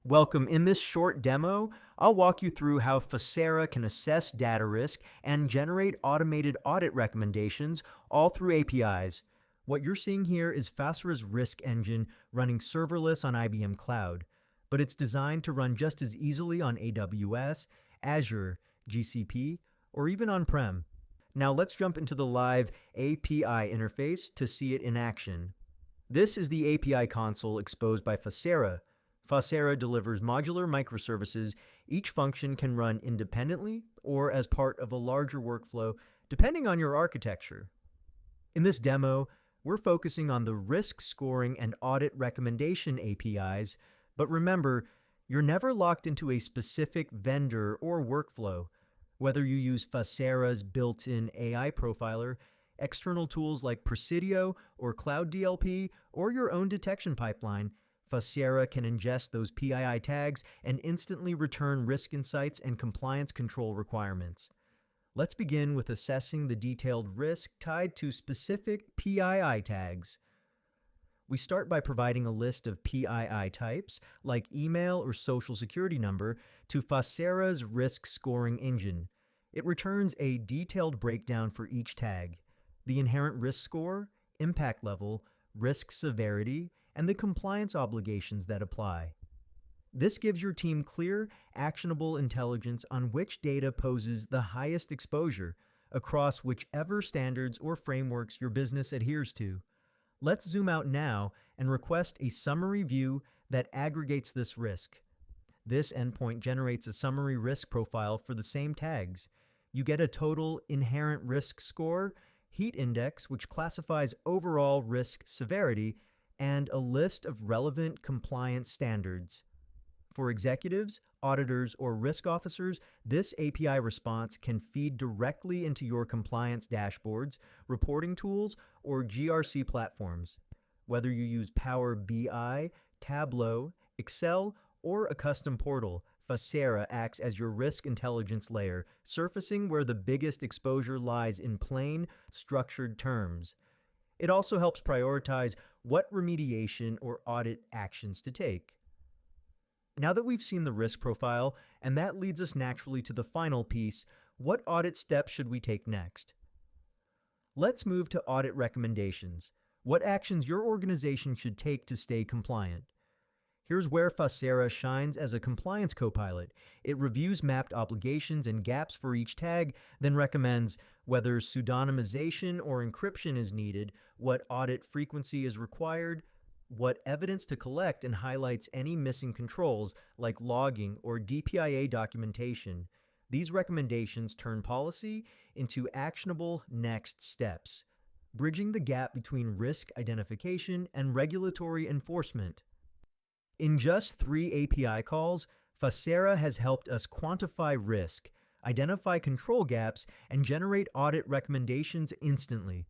Welcome. In this short demo, I'll walk you through how Faasera can assess data risk and generate automated audit recommendations all through APIs. What you're seeing here is Faasera's Risk Engine running serverless on IBM Cloud, but it's designed to run just as easily on AWS, Azure, GCP, or even on-prem. Now let's jump into the live API interface to see it in action. This is the API console exposed by Faasera. Faasera delivers modular microservices. Each function can run independently or as part of a larger workflow, depending on your architecture. In this demo, we're focusing on the risk scoring and audit recommendation APIs, but remember, you're never locked into a specific vendor or workflow. Whether you use Faasera's built-in AI profiler, external tools like Presidio or Cloud DLP, or your own detection pipeline, Faasera can ingest those PII tags and instantly return risk insights and compliance control requirements. Let's begin with assessing the detailed risk tied to specific PII tags. We start by providing a list of PII types, like email or social security number, to Faasera's risk scoring engine. It returns a detailed breakdown for each tag, the inherent risk score, impact level, risk severity, and the compliance obligations that apply. This gives your team clear, actionable intelligence on which data poses the highest exposure across whichever standards or frameworks your business adheres to. Let's zoom out now and request a summary view that aggregates this risk. This endpoint generates a summary risk profile for the same tags. You get a total inherent risk score, heat index, which classifies overall risk severity, and a list of relevant compliance standards. For executives, auditors, or risk officers, this API response can feed directly into your compliance dashboards, reporting tools, or GRC platforms. Whether you use Power BI, Tableau, Excel, or a custom portal, Faasera acts as your risk intelligence layer, surfacing where the biggest exposure lies in plain, structured terms. It also helps prioritize what remediation or audit actions to take. Now that we've seen the risk profile, and that leads us naturally to the final piece, what audit steps should we take next? Let's move to audit recommendations. What actions your organization should take to stay compliant. Here's where Faasera shines as a compliance co-pilot. It reviews mapped obligations and gaps for each tag, then recommends whether pseudonymization or encryption is needed, what audit frequency is required, what evidence to collect, and highlights any missing controls like logging or DPIA documentation. These recommendations turn policy into actionable next steps, bridging the gap between risk identification and regulatory enforcement. In just 3 API calls, Faasera has helped us quantify risk, identify control gaps, and generate audit recommendations instantly.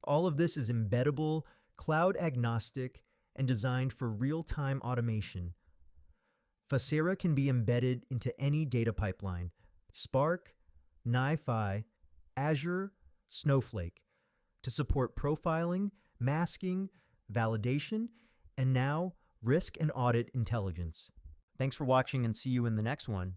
All of this is embeddable, cloud-agnostic, and designed for real-time automation. Faasera can be embedded into any data pipeline: Spark, NiFi, Azure, Snowflake, to support profiling, masking, validation, and now risk and audit intelligence. Thanks for watching, and see you in the next one.